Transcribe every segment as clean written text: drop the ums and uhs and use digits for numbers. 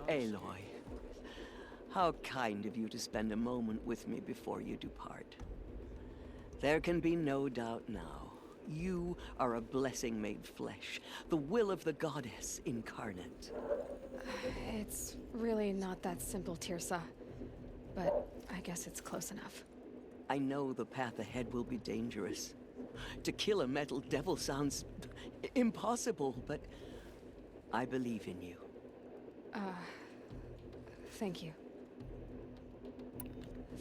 Aloy, how kind of you to spend a moment with me before you depart. There can be no doubt now. You are a blessing made flesh, the will of the goddess incarnate. It's really not that simple, Teersa. But I guess it's close enough. I know the path ahead will be dangerous. To kill a metal devil sounds impossible, but I believe in you. Thank you.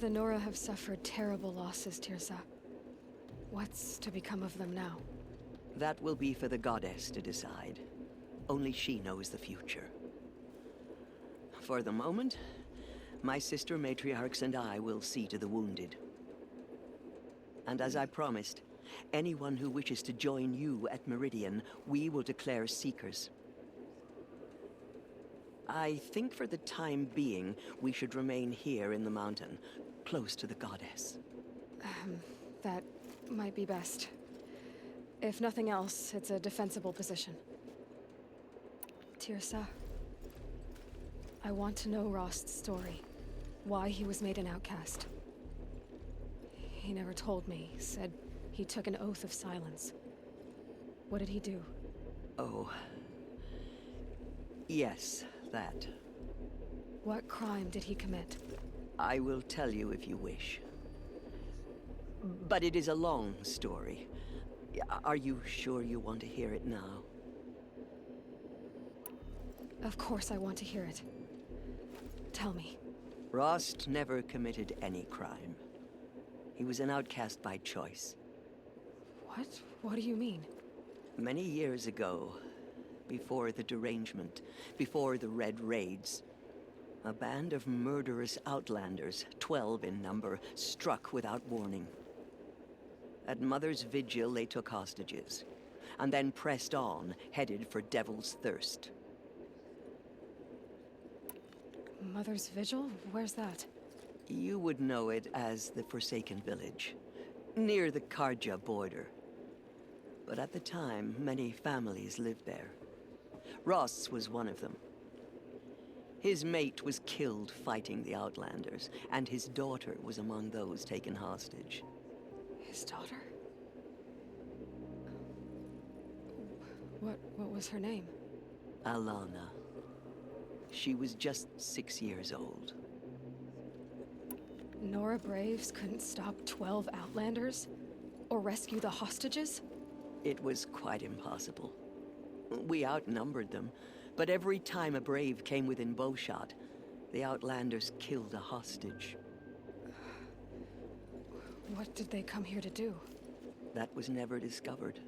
The Nora have suffered terrible losses, Teersa. What's to become of them now? That will be for the goddess to decide. Only she knows the future. For the moment, my sister matriarchs and I will see to the wounded. And as I promised, anyone who wishes to join you at Meridian, we will declare seekers. I think for the time being, we should remain here in the mountain, close to the goddess. That might be best. If nothing else, it's a defensible position. Teersa, I want to know Rost's story. Why he was made an outcast. He never told me, said he took an oath of silence. What did he do? Oh. Yes, that. What crime did he commit? I will tell you if you wish. But it is a long story. Are you sure you want to hear it now? Of course I want to hear it. Tell me. Rost never committed any crime. He was an outcast by choice. What? What do you mean? Many years ago, before the derangement, before the Red Raids, a band of murderous outlanders, 12 in number, struck without warning. At Mother's Vigil, they took hostages, and then pressed on, headed for Devil's Thirst. Mother's Vigil? Where's that? You would know it as the Forsaken Village, near the Karja border. But at the time, many families lived there. Rost's was one of them. His mate was killed fighting the Outlanders, and his daughter was among those taken hostage. His daughter? What was her name? Alana. She was just 6 years old. Nora Braves couldn't stop 12 Outlanders? Or rescue the hostages? It was quite impossible. We outnumbered them, but every time a Brave came within bowshot, the Outlanders killed a hostage. What did they come here to do? That was never discovered.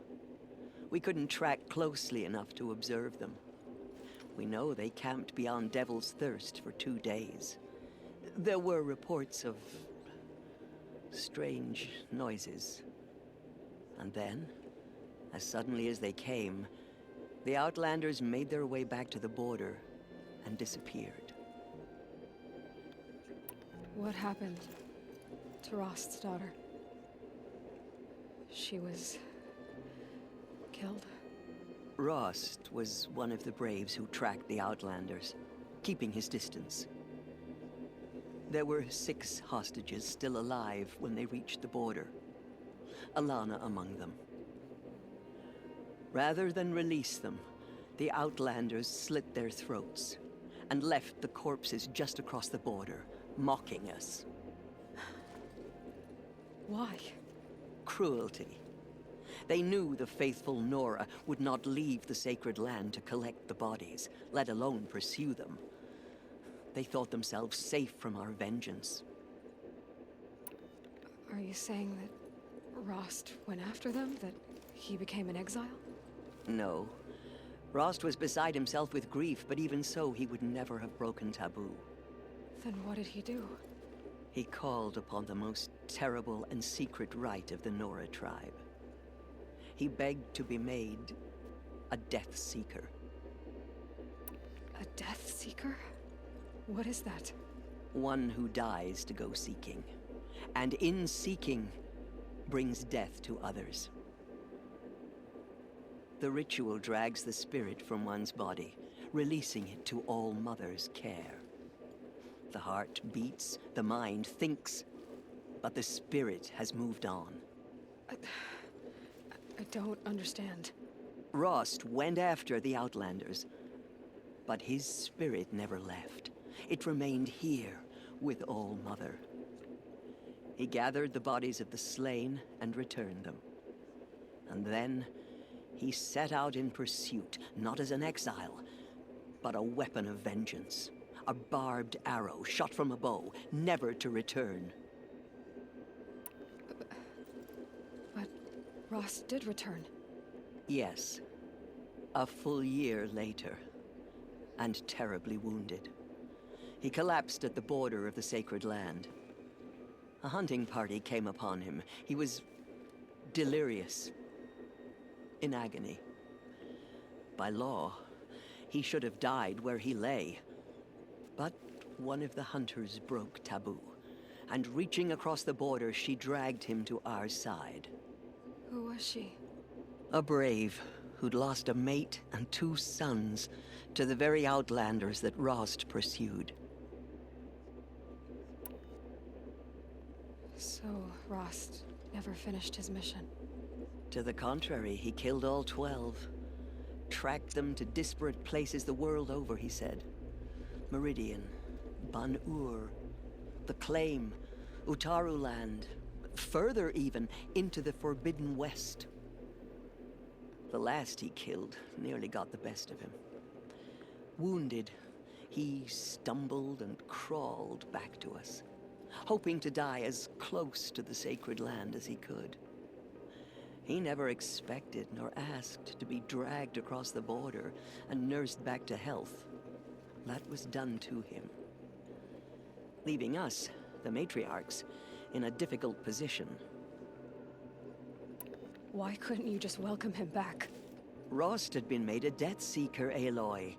We couldn't track closely enough to observe them. We know they camped beyond Devil's Thirst for 2 days. There were reports of strange noises. And then, as suddenly as they came, the Outlanders made their way back to the border and disappeared. What happened to Rost's daughter? She was killed? Rost was one of the Braves who tracked the Outlanders, keeping his distance. There were 6 hostages still alive when they reached the border, Alana among them. Rather than release them, the Outlanders slit their throats and left the corpses just across the border, mocking us. Why? Cruelty. They knew the faithful Nora would not leave the sacred land to collect the bodies, let alone pursue them. They thought themselves safe from our vengeance. Are you saying that Rost went after them? That he became an exile? No. Rost was beside himself with grief, but even so, he would never have broken taboo. Then what did he do? He called upon the most terrible and secret rite of the Nora tribe. He begged to be made a Death Seeker. A Death Seeker? What is that? One who dies to go seeking, and in seeking, brings death to others. The ritual drags the spirit from one's body, releasing it to All Mother's care. The heart beats, the mind thinks, but the spirit has moved on. I don't understand. Rost went after the Outlanders, but his spirit never left. It remained here with All Mother. He gathered the bodies of the slain and returned them. And then he set out in pursuit, not as an exile, but a weapon of vengeance. A barbed arrow shot from a bow, never to return. But Rost did return. Yes. A full year later. And terribly wounded. He collapsed at the border of the sacred land. A hunting party came upon him. He was delirious, in agony. By law, he should have died where he lay. But one of the hunters broke taboo, and reaching across the border, she dragged him to our side. Who was she? A brave who'd lost a mate and 2 sons to the very Outlanders that Rost pursued. So, Rost never finished his mission. To the contrary, he killed all 12. Tracked them to disparate places the world over, he said. Meridian, Ban-Ur, the Claim, Utaru Land, further even, into the Forbidden West. The last he killed nearly got the best of him. Wounded, he stumbled and crawled back to us, hoping to die as close to the sacred land as he could. He never expected nor asked to be dragged across the border and nursed back to health. That was done to him, leaving us, the matriarchs, in a difficult position. Why couldn't you just welcome him back? Rost had been made a death seeker, Aloy.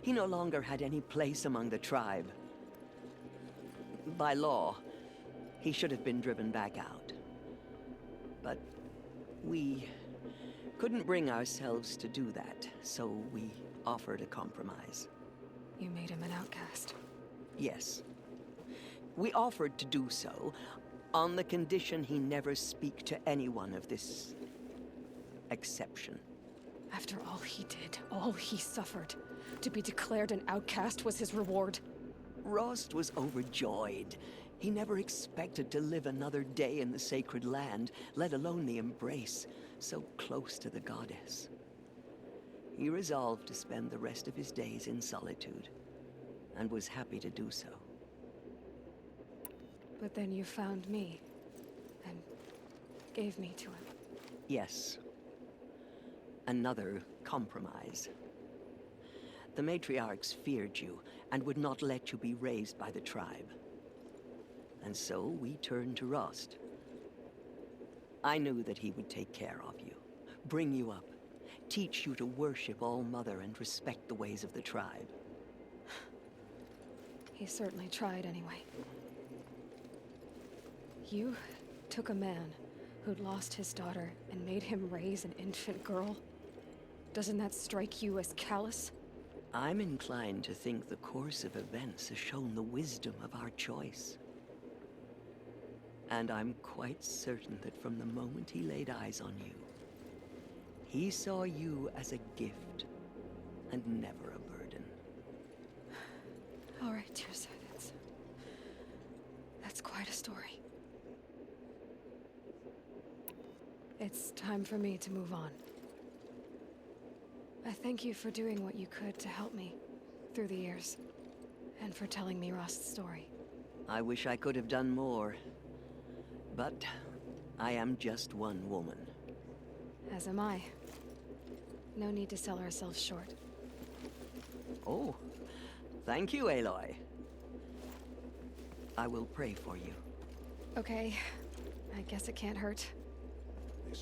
He no longer had any place among the tribe. By law, he should have been driven back out. But we couldn't bring ourselves to do that, so we offered a compromise. You made him an outcast. Yes. We offered to do so on the condition he never speak to anyone of this exception. After all he did, all he suffered, to be declared an outcast was his reward. Rost was overjoyed. He never expected to live another day in the sacred land, let alone the embrace, so close to the goddess. He resolved to spend the rest of his days in solitude, and was happy to do so. But then you found me, and gave me to him. Yes. Another compromise. The matriarchs feared you, and would not let you be raised by the tribe. And so we turned to Rost. I knew that he would take care of you, bring you up, teach you to worship All Mother and respect the ways of the tribe. He certainly tried anyway. You took a man who'd lost his daughter and made him raise an infant girl? Doesn't that strike you as callous? I'm inclined to think the course of events has shown the wisdom of our choice. And I'm quite certain that from the moment he laid eyes on you, he saw you as a gift and never a burden. All right, Teersa, that's quite a story. It's time for me to move on. I thank you for doing what you could to help me through the years, and for telling me Rost's story. I wish I could have done more, but I am just one woman. As am I. No need to sell ourselves short. Oh, thank you, Aloy. I will pray for you. Okay, I guess it can't hurt.